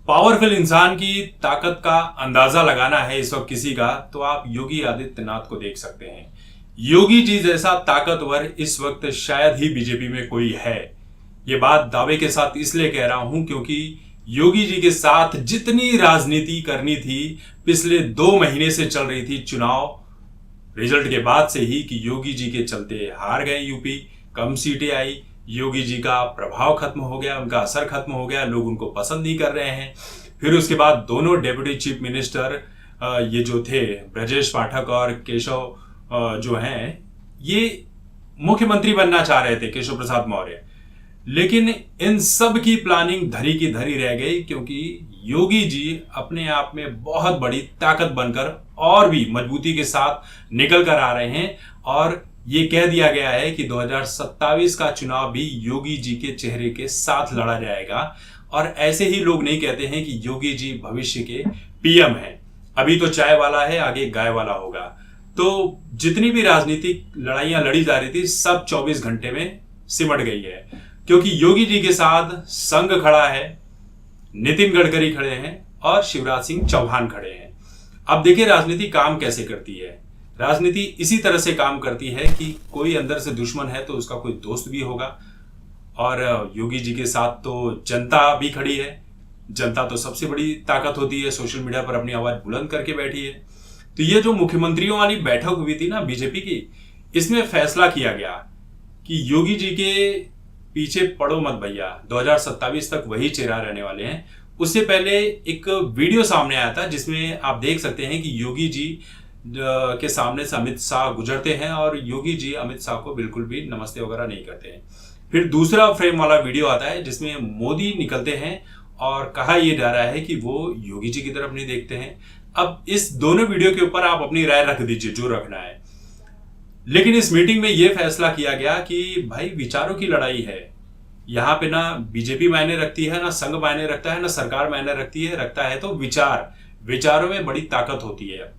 Powerful इंसान की ताकत का अंदाजा लगाना है इस वक्त किसी का, तो आप योगी आदित्यनाथ को देख सकते हैं। योगी जी जैसा ताकतवर इस वक्त शायद ही बीजेपी में कोई है। ये बात दावे के साथ इसलिए कह रहा हूं क्योंकि योगी जी के साथ जितनी राजनीति करनी थी पिछले 2 महीने से चल रही थी, चुनाव रिजल्ट के बाद से ही, कि योगी जी के चलते हार गए यूपी, कम सीटें आई, योगी जी का प्रभाव खत्म हो गया, उनका असर खत्म हो गया, लोग उनको पसंद नहीं कर रहे हैं। फिर उसके बाद दोनों डेप्यूटी चीफ मिनिस्टर ये जो थे ब्रजेश पाठक और केशव जो हैं, ये मुख्यमंत्री बनना चाह रहे थे, केशव प्रसाद मौर्य। लेकिन इन सब की प्लानिंग धरी की धरी रह गई क्योंकि योगी जी अपने आप में बहुत बड़ी ताकत बनकर और भी मजबूती के साथ निकल कर आ रहे हैं। और ये कह दिया गया है कि 2027 का चुनाव भी योगी जी के चेहरे के साथ लड़ा जाएगा। और ऐसे ही लोग नहीं कहते हैं कि योगी जी भविष्य के पीएम हैं। अभी तो चाय वाला है, आगे गाय वाला होगा। तो जितनी भी राजनीतिक लड़ाइयां लड़ी जा रही थी सब 24 घंटे में सिमट गई है, क्योंकि योगी जी के साथ संघ खड़ा है, नितिन गडकरी खड़े हैं और शिवराज सिंह चौहान खड़े हैं। अब देखिए राजनीति काम कैसे करती है। राजनीति इसी तरह से काम करती है कि कोई अंदर से दुश्मन है तो उसका कोई दोस्त भी होगा। और योगी जी के साथ तो जनता भी खड़ी है। जनता तो सबसे बड़ी ताकत होती है, सोशल मीडिया पर अपनी आवाज बुलंद करके बैठी है। तो ये जो मुख्यमंत्रियों वाली बैठक हुई थी ना बीजेपी की, इसमें फैसला किया गया कि योगी जी के पीछे पड़ो मत भैया, 2027 तक वही चेहरा रहने वाले हैं। उससे पहले एक वीडियो सामने आया था जिसमें आप देख सकते हैं कि योगी जी के सामने से अमित शाह गुजरते हैं और योगी जी अमित शाह को बिल्कुल भी नमस्ते वगैरह नहीं करते हैं। फिर दूसरा फ्रेम वाला वीडियो आता है जिसमें मोदी निकलते हैं और कहा यह जा रहा है कि वो योगी जी की तरफ नहीं देखते हैं। अब इस दोनों वीडियो के ऊपर आप अपनी राय रख दीजिए जो रखना है। लेकिन इस मीटिंग में यह फैसला किया गया कि भाई विचारों की लड़ाई है। यहां पे ना बीजेपी मायने रखती है, ना संघ मायने रखता है, ना सरकार मायने रखती है। रखता है तो विचार। विचारों में बड़ी ताकत होती है।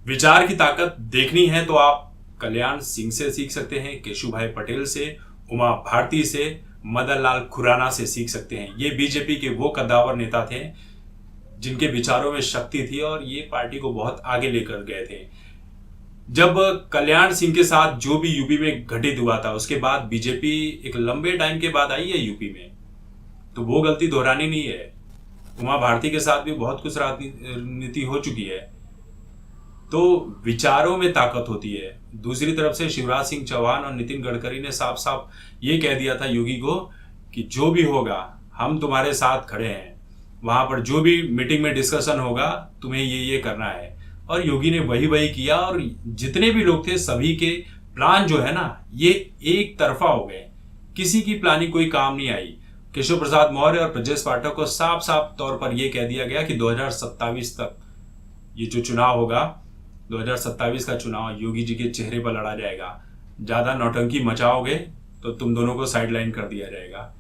विचार की ताकत देखनी है तो आप कल्याण सिंह से सीख सकते हैं, केशुभाई पटेल से, उमा भारती से, मदन लाल खुराना से सीख सकते हैं। ये बीजेपी के वो कद्दावर नेता थे जिनके विचारों में शक्ति थी और ये पार्टी को बहुत आगे लेकर गए थे। जब कल्याण सिंह के साथ जो भी यूपी में घटित हुआ था उसके बाद बीजेपी एक लंबे टाइम के बाद आई है यूपी में, तो वो गलती दोहरानी नहीं है। उमा भारती के साथ भी बहुत कुछ राजनीति हो चुकी है। तो विचारों में ताकत होती है। दूसरी तरफ से शिवराज सिंह चौहान और नितिन गडकरी ने साफ साफ ये कह दिया था योगी को कि जो भी होगा हम तुम्हारे साथ खड़े हैं, वहां पर जो भी मीटिंग में डिस्कशन होगा तुम्हें ये करना है। और योगी ने वही किया और जितने भी लोग थे सभी के प्लान जो है ना ये एक तरफा हो गए। किसी की प्लानिंग कोई काम नहीं आई। केशव प्रसाद मौर्य और ब्रजेश पाठक को साफ साफ तौर पर यह कह दिया गया कि 2027 तक ये जो चुनाव होगा, 2027 का चुनाव योगी जी के चेहरे पर लड़ा जाएगा। ज्यादा नौटंकी मचाओगे तो तुम दोनों को साइडलाइन कर दिया जाएगा।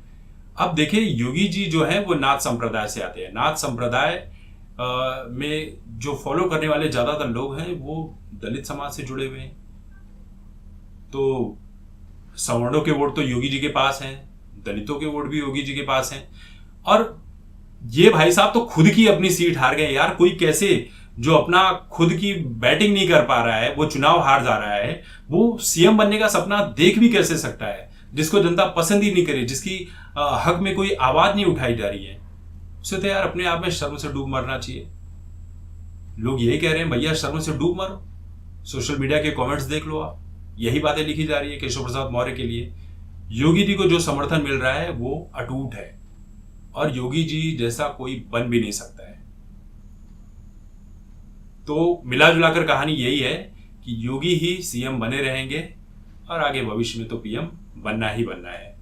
अब देखिए योगी जी जो है वो नाथ संप्रदाय से आते हैं। नाथ संप्रदाय में जो फॉलो करने वाले ज्यादातर लोग हैं वो दलित समाज से जुड़े हुए हैं। तो सवर्णों के वोट तो योगी जी के पास हैं, दलितों के वोट भी योगी जी के पास हैं। और ये भाई साहब तो खुद की अपनी सीट हार गए यार। कोई कैसे जो अपना खुद की बैटिंग नहीं कर पा रहा है, वो चुनाव हार जा रहा है, वो सीएम बनने का सपना देख भी कैसे सकता है? जिसको जनता पसंद ही नहीं करे, जिसकी हक में कोई आवाज नहीं उठाई जा रही है, उसे तो यार अपने आप में शर्म से डूब मरना चाहिए। लोग यही कह रहे हैं भैया शर्म से डूब मरो। सोशल मीडिया के कमेंट्स देख लो आप, यही बातें लिखी जा रही है केशव प्रसाद मौर्य के लिए। योगी जी को जो समर्थन मिल रहा है वो अटूट है और योगी जी जैसा कोई बन भी नहीं सकता है। तो मिला जुलाकर कहानी यही है कि योगी ही सीएम बने रहेंगे और आगे भविष्य में तो पीएम बनना ही बनना है।